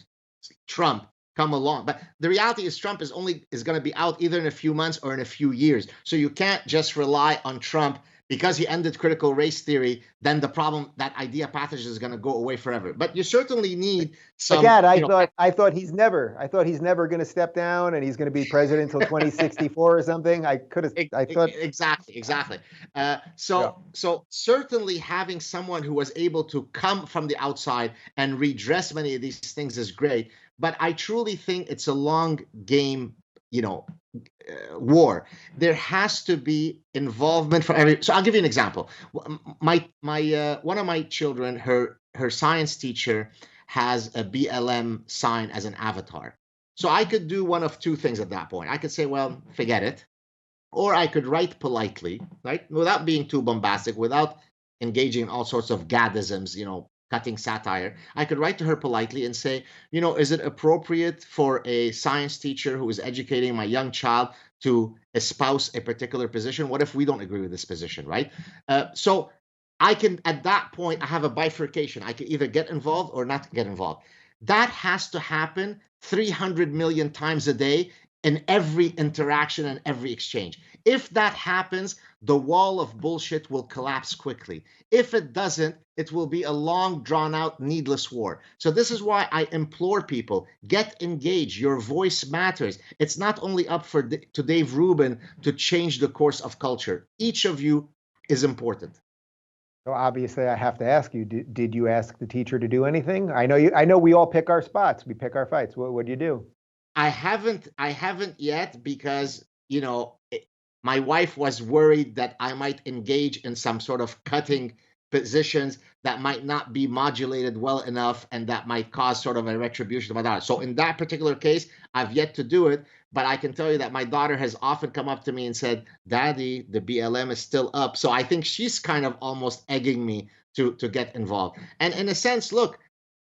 Trump, come along. But the reality is Trump is going to be out either in a few months or in a few years. So you can't just rely on Trump because he ended critical race theory, then the problem, that idea pathogen, is going to go away forever. But you certainly need But some, Gad, I thought he's never going to step down, and he's going to be president until 2064 or something. I thought, Exactly. yeah. So certainly having someone who was able to come from the outside and redress many of these things is great. But I truly think it's a long game, you know, war. There has to be involvement for every. So I'll give you an example. My one of my children, her science teacher has a BLM sign as an avatar. So I could do one of two things at that point. I could say, well, forget it, or I could write politely, right, without being too bombastic, without engaging in all sorts of Gadisms, cutting satire. I could write to her politely and say, is it appropriate for a science teacher who is educating my young child to espouse a particular position? What if we don't agree with this position, right? So I can, at that point, I have a bifurcation. I can either get involved or not get involved. That has to happen 300 million times a day in every interaction and every exchange. If that happens, the wall of bullshit will collapse quickly. If it doesn't, it will be a long, drawn out, needless war. So this is why I implore people, get engaged. Your voice matters. It's not only up to Dave Rubin to change the course of culture. Each of you is important. So obviously, I have to ask you: did you ask the teacher to do anything? I know you. I know we all pick our spots. We pick our fights. What do you do? I haven't yet, because my wife was worried that I might engage in some sort of cutting positions that might not be modulated well enough, and that might cause sort of a retribution to my daughter. So in that particular case, I've yet to do it, but I can tell you that my daughter has often come up to me and said, "Daddy, the BLM is still up." So I think she's kind of almost egging me to get involved. And in a sense, look,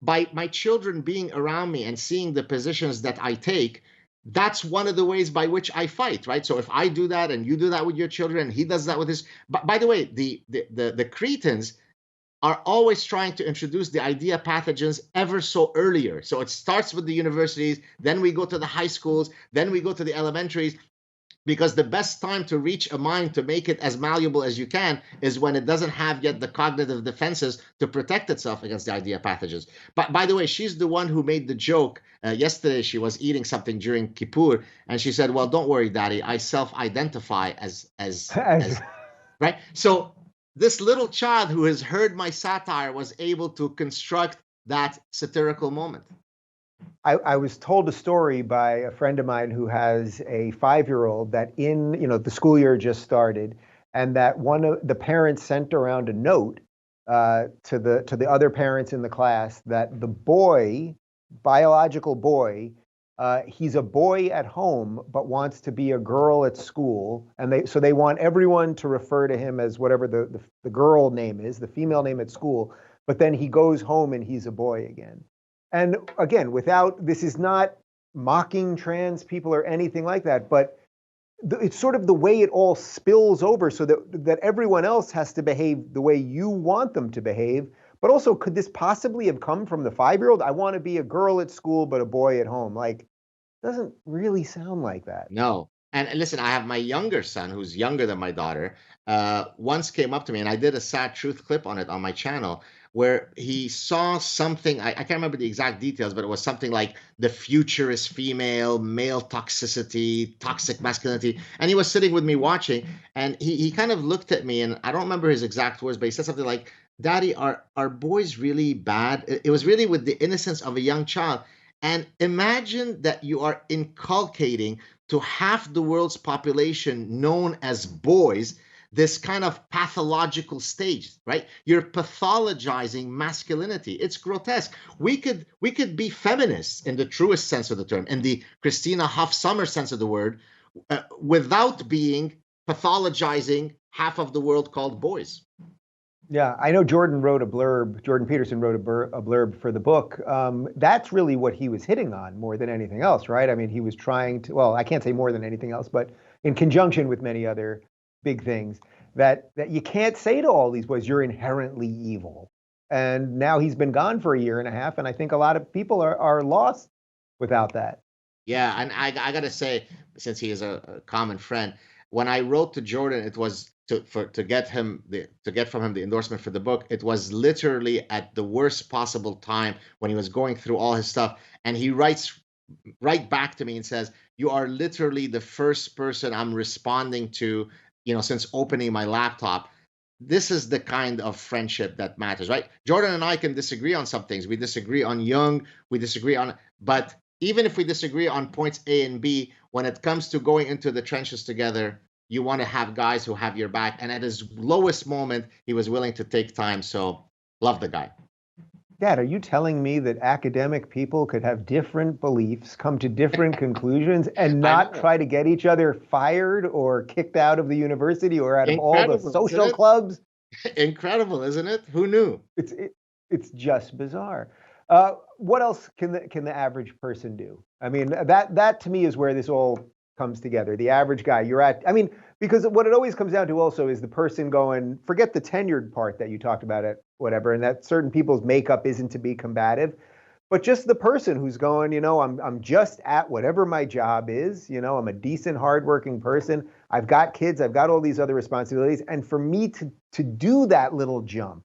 by my children being around me and seeing the positions that I take, that's one of the ways by which I fight, right? So if I do that and you do that with your children, and he does that with his. But by the way, the Cretans are always trying to introduce the idea pathogens ever so earlier. So it starts with the universities, then we go to the high schools, then we go to the elementaries, because the best time to reach a mind to make it as malleable as you can is when it doesn't have yet the cognitive defenses to protect itself against the idea pathogens. But by the way, she's the one who made the joke. Yesterday, she was eating something during Kippur, and she said, "Well, don't worry, Daddy. I self-identify as right." So this little child who has heard my satire was able to construct that satirical moment. I was told a story by a friend of mine who has a 5-year-old that the school year just started, and that one of the parents sent around a note to the other parents in the class that the boy, biological boy, he's a boy at home but wants to be a girl at school, and they want everyone to refer to him as whatever the girl name is, the female name at school, but then he goes home and he's a boy again. And again, this is not mocking trans people or anything like that, but it's sort of the way it all spills over, so that everyone else has to behave the way you want them to behave. But also, could this possibly have come from the 5-year-old? I want to be a girl at school, but a boy at home. Like, doesn't really sound like that. No. And listen, I have my younger son who's younger than my daughter. Once came up to me, and I did a sad truth clip on it on my channel, where he saw something. I can't remember the exact details, but it was something like the future is female, male toxicity, toxic masculinity. And he was sitting with me watching, and he kind of looked at me, and I don't remember his exact words, but he said something like, "Daddy, are boys really bad?" It was really with the innocence of a young child. And imagine that you are inculcating to half the world's population known as boys this kind of pathological stage, right? You're pathologizing masculinity. It's grotesque. We could be feminists in the truest sense of the term, in the Christina Hoff Summer sense of the word, without being pathologizing half of the world called boys. Yeah, I know Jordan wrote a blurb. Jordan Peterson wrote a blurb for the book. That's really what he was hitting on more than anything else, right? I mean, he was trying to. Well, I can't say more than anything else, but in conjunction with many other big things, that you can't say to all these boys, "You're inherently evil." And now he's been gone for a year and a half, and I think a lot of people are lost without that. Yeah, and I gotta say, since he is a common friend, when I wrote to Jordan, it was to get from him the endorsement for the book. It was literally at the worst possible time when he was going through all his stuff, and he writes right back to me and says, "You are literally the first person I'm responding to, since opening my laptop." This is the kind of friendship that matters, right? Jordan and I can disagree on some things. We disagree on Jung, we disagree on, but even if we disagree on points A and B, when it comes to going into the trenches together, you want to have guys who have your back. And at his lowest moment, he was willing to take time. So love the guy. Dad, are you telling me that academic people could have different beliefs, come to different conclusions, and I not know. try to get each other fired or kicked out of the university or out of all the Incredible, isn't social it? clubs? Incredible, isn't it? Who knew? It's just bizarre. What else can the average person do? I mean, that to me is where this all comes together. The average guy, I mean, because what it always comes down to also is the person going, forget the tenured part that you talked about it, whatever, and that certain people's makeup isn't to be combative, but just the person who's going, I'm just at whatever my job is, I'm a decent, hardworking person. I've got kids, I've got all these other responsibilities, and for me to do that little jump,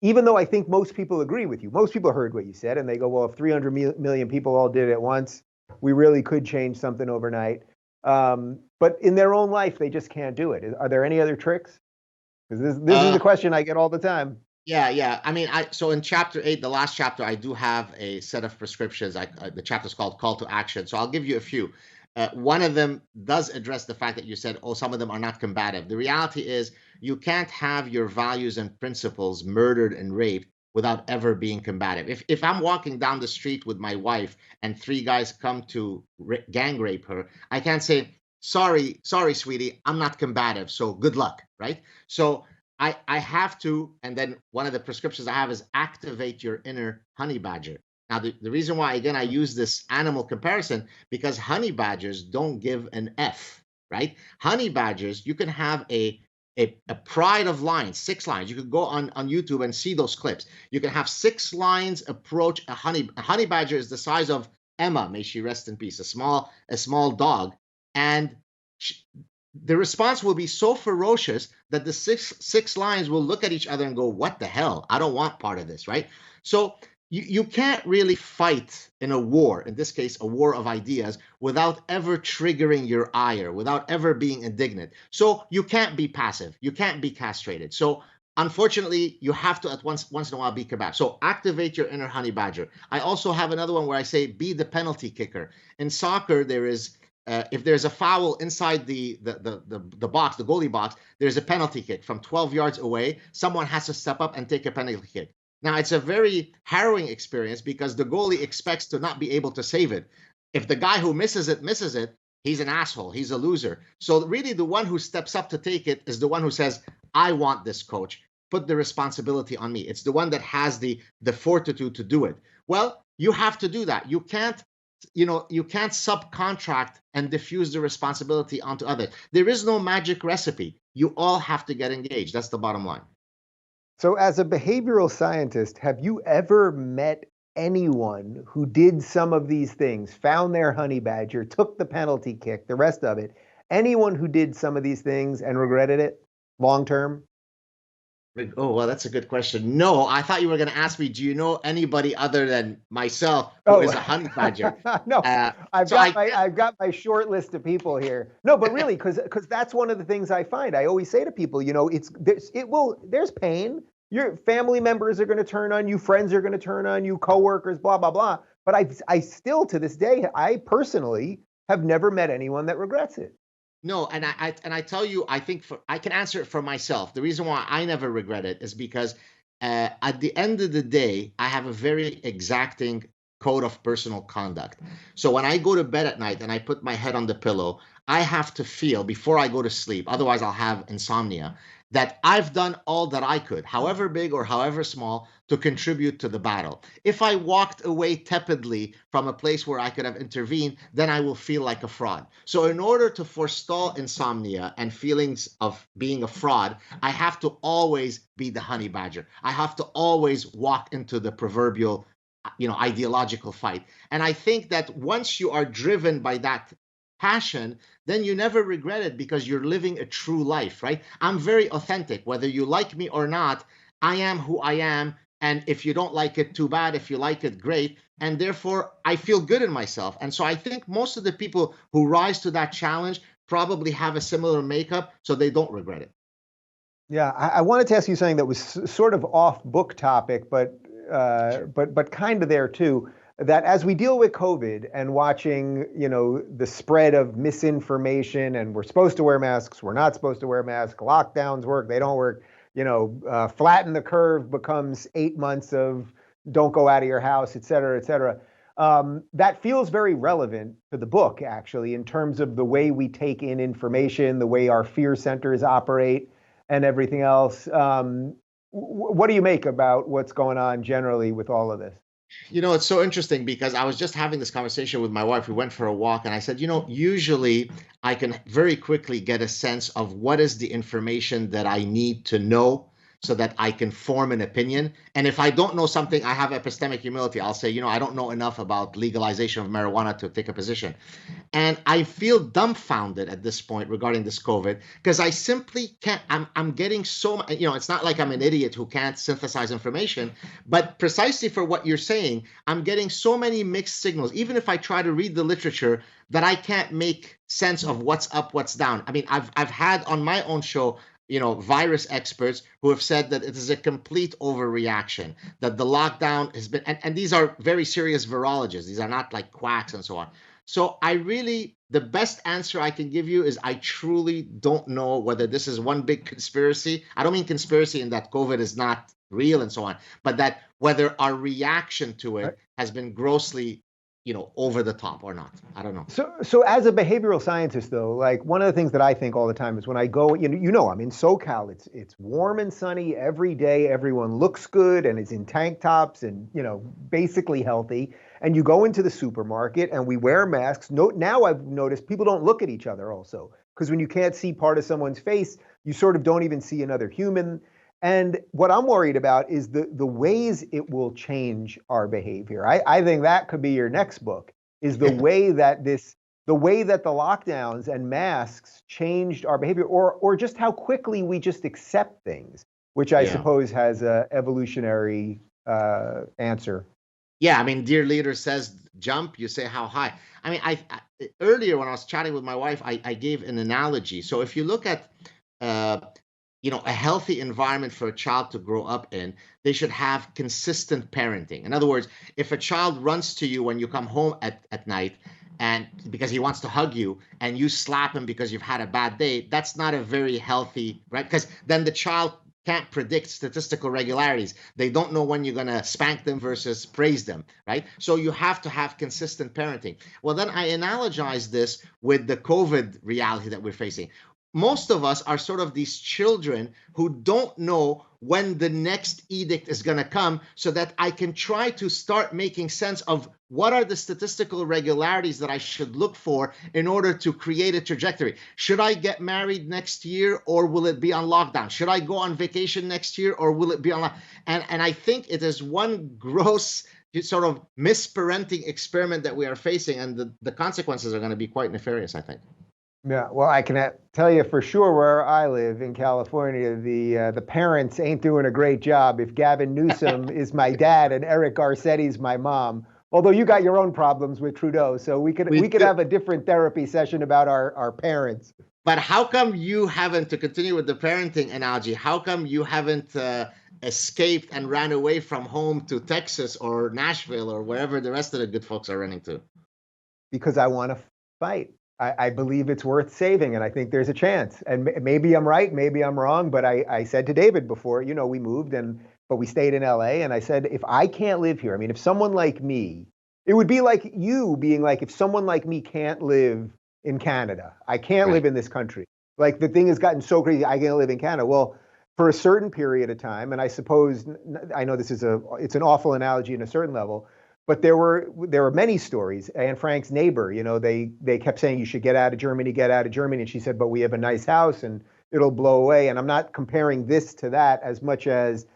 even though I think most people agree with you, most people heard what you said and they go, well, if 300 million people all did it at once, we really could change something overnight. But in their own life, they just can't do it. Are there any other tricks? Because this is the Uh, question I get all the time. yeah, yeah. I mean, so in chapter 8, the last chapter, I do have a set of prescriptions. The chapter is called Call to Action. So I'll give you a few. One of them does address the fact that you said, oh, some of them are not combative. The reality is you can't have your values and principles murdered and raped without ever being combative. If I'm walking down the street with my wife and 3 guys come to gang rape her, I can't say, sorry, sweetie, I'm not combative, so good luck, right? So I have to, and then one of the prescriptions I have is activate your inner honey badger. Now, the reason why, again, I use this animal comparison, because honey badgers don't give an F, right? Honey badgers, you can have a pride of lines, 6 lines. You could go on YouTube and see those clips. You can have 6 lines approach a honey badger is the size of Emma, may she rest in peace, a small dog. And the response will be so ferocious that the six lines will look at each other and go, what the hell? I don't want part of this, right? So you can't really fight in a war, in this case, a war of ideas, without ever triggering your ire, without ever being indignant. So you can't be passive. You can't be castrated. So unfortunately, you have to at once in a while be combative. So activate your inner honey badger. I also have another one where I say be the penalty kicker. In soccer, there is if there's a foul inside the box, the goalie box, there's a penalty kick from 12 yards away. Someone has to step up and take a penalty kick. Now, it's a very harrowing experience because the goalie expects to not be able to save it. If the guy who misses it, he's an asshole. He's a loser. So really, the one who steps up to take it is the one who says, I want this, coach. Put the responsibility on me. It's the one that has the fortitude to do it. Well, you have to do that. You can't subcontract and diffuse the responsibility onto others. There is no magic recipe. You all have to get engaged. That's the bottom line. So, as a behavioral scientist, have you ever met anyone who did some of these things, found their honey badger, took the penalty kick, the rest of it? Anyone who did some of these things and regretted it long term? Oh, well, that's a good question. No, I thought you were going to ask me, do you know anybody other than myself who Oh, is a honey badger? no, I've So got I my can't. I've got my short list of people here. No, but really, because that's one of the things I find. I always say to people, there's pain. Your family members are going to turn on you, friends are going to turn on you, coworkers, blah blah blah. But I still to this day, I personally have never met anyone that regrets it. No, and I tell you, I think I can answer it for myself. The reason why I never regret it is because at the end of the day, I have a very exacting code of personal conduct. So when I go to bed at night and I put my head on the pillow, I have to feel before I go to sleep, otherwise I'll have insomnia, that I've done all that I could, however big or however small, to contribute to the battle. If I walked away tepidly from a place where I could have intervened, then I will feel like a fraud. So, in order to forestall insomnia and feelings of being a fraud, I have to always be the honey badger. I have to always walk into the proverbial, ideological fight. And I think that once you are driven by that passion, then you never regret it because you're living a true life, right? I'm very authentic. Whether you like me or not, I am who I am. And if you don't like it, too bad. If you like it, great. And therefore, I feel good in myself. And so I think most of the people who rise to that challenge probably have a similar makeup, so they don't regret it. Yeah, I wanted to ask you something that was sort of off book topic, Sure. but kind of there too. That as we deal with COVID and watching, the spread of misinformation, and we're supposed to wear masks, we're not supposed to wear masks, lockdowns work, they don't work. Flatten the curve becomes 8 months of don't go out of your house, et cetera, et cetera. That feels very relevant to the book, actually, in terms of the way we take in information, the way our fear centers operate and everything else. What do you make about what's going on generally with all of this? It's so interesting because I was just having this conversation with my wife. We went for a walk, and I said, usually I can very quickly get a sense of what is the information that I need to know so that I can form an opinion. And if I don't know something, I have epistemic humility. I'll say, I don't know enough about legalization of marijuana to take a position. And I feel dumbfounded at this point regarding this COVID because I simply can't. I'm getting so much. It's not like I'm an idiot who can't synthesize information, but precisely for what you're saying, I'm getting so many mixed signals. Even if I try to read the literature, that I can't make sense of what's up, what's down. I mean, I've had on my own show, virus experts who have said that it is a complete overreaction, that the lockdown has been, and these are very serious virologists. These are not like quacks and so on. So the best answer I can give you is I truly don't know whether this is one big conspiracy. I don't mean conspiracy in that COVID is not real and so on, but that whether our reaction to Right. it has been grossly, over the top or not. I don't know. So as a behavioral scientist, though, like one of the things that I think all the time is when I go, I'm in SoCal. It's warm and sunny every day. Everyone looks good and is in tank tops and basically healthy. And you go into the supermarket and we wear masks. No, now I've noticed people don't look at each other also because when you can't see part of someone's face, you sort of don't even see another human. And what I'm worried about is the ways it will change our behavior. I think that could be your next book, is the way that the lockdowns and masks changed our behavior, or just how quickly we just accept things, which I Yeah. suppose has a evolutionary answer. Yeah, I mean, dear leader says jump, you say how high. I mean, earlier when I was chatting with my wife, I gave an analogy. So if you look at uh, a healthy environment for a child to grow up in, they should have consistent parenting. In other words, if a child runs to you when you come home at night and because he wants to hug you and you slap him because you've had a bad day, that's not a very healthy, right? Because then the child can't predict statistical regularities. They don't know when you're going to spank them versus praise them, right? So you have to have consistent parenting. Well, then I analogize this with the COVID reality that we're facing. Most of us are sort of these children who don't know when the next edict is going to come, so that I can try to start making sense of what are the statistical regularities that I should look for in order to create a trajectory. Should I get married next year or will it be on lockdown? Should I go on vacation next year or will it be on lockdown? And I think it is one gross sort of misparenting experiment that we are facing, and the consequences are going to be quite nefarious, I think. Yeah, well, I can tell you for sure where I live in California, the parents ain't doing a great job. If Gavin Newsom is my dad and Eric Garcetti's my mom, although you got your own problems with Trudeau, so we could We we could do. have a different therapy session about our parents. But how come you haven't, to continue with the parenting analogy, how come you haven't escaped and ran away from home to Texas or Nashville or wherever the rest of the good folks are running to? Because I want to fight. I believe it's worth saving, and I think there's a chance. And maybe I'm right, maybe I'm wrong. But I said to David before, we moved, but we stayed in LA, and I said, if I can't live here, I mean, if someone like me, it would be like you being like, if someone like me can't live in Canada, I can't live Right. in this country. Like the thing has gotten so crazy, I can't live in Canada. Well, for a certain period of time, and I suppose I know it's an awful analogy in a certain level, but there were many stories. Anne Frank's neighbor, they kept saying you should get out of Germany, get out of Germany, and she said, but we have a nice house and it'll blow away. And I'm not comparing this to that as much as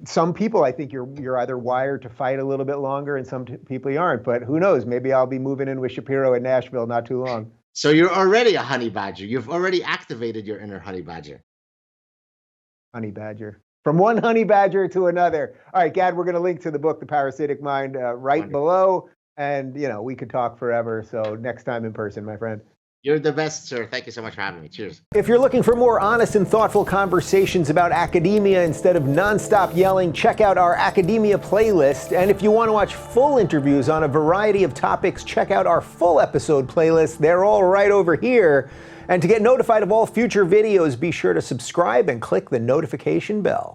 some people, I think you're either wired to fight a little bit longer, and some people you aren't. But who knows? Maybe I'll be moving in with Shapiro in Nashville not too long. So you're already a honey badger. You've already activated your inner honey badger. Honey badger. From one honey badger to another. All right, Gad, we're going to link to the book, The Parasitic Mind, right Wonderful. below. And, we could talk forever. So next time in person, my friend. You're the best, sir. Thank you so much for having me. Cheers. If you're looking for more honest and thoughtful conversations about academia instead of nonstop yelling, check out our academia playlist. And if you want to watch full interviews on a variety of topics, check out our full episode playlist. They're all right over here. And to get notified of all future videos, be sure to subscribe and click the notification bell.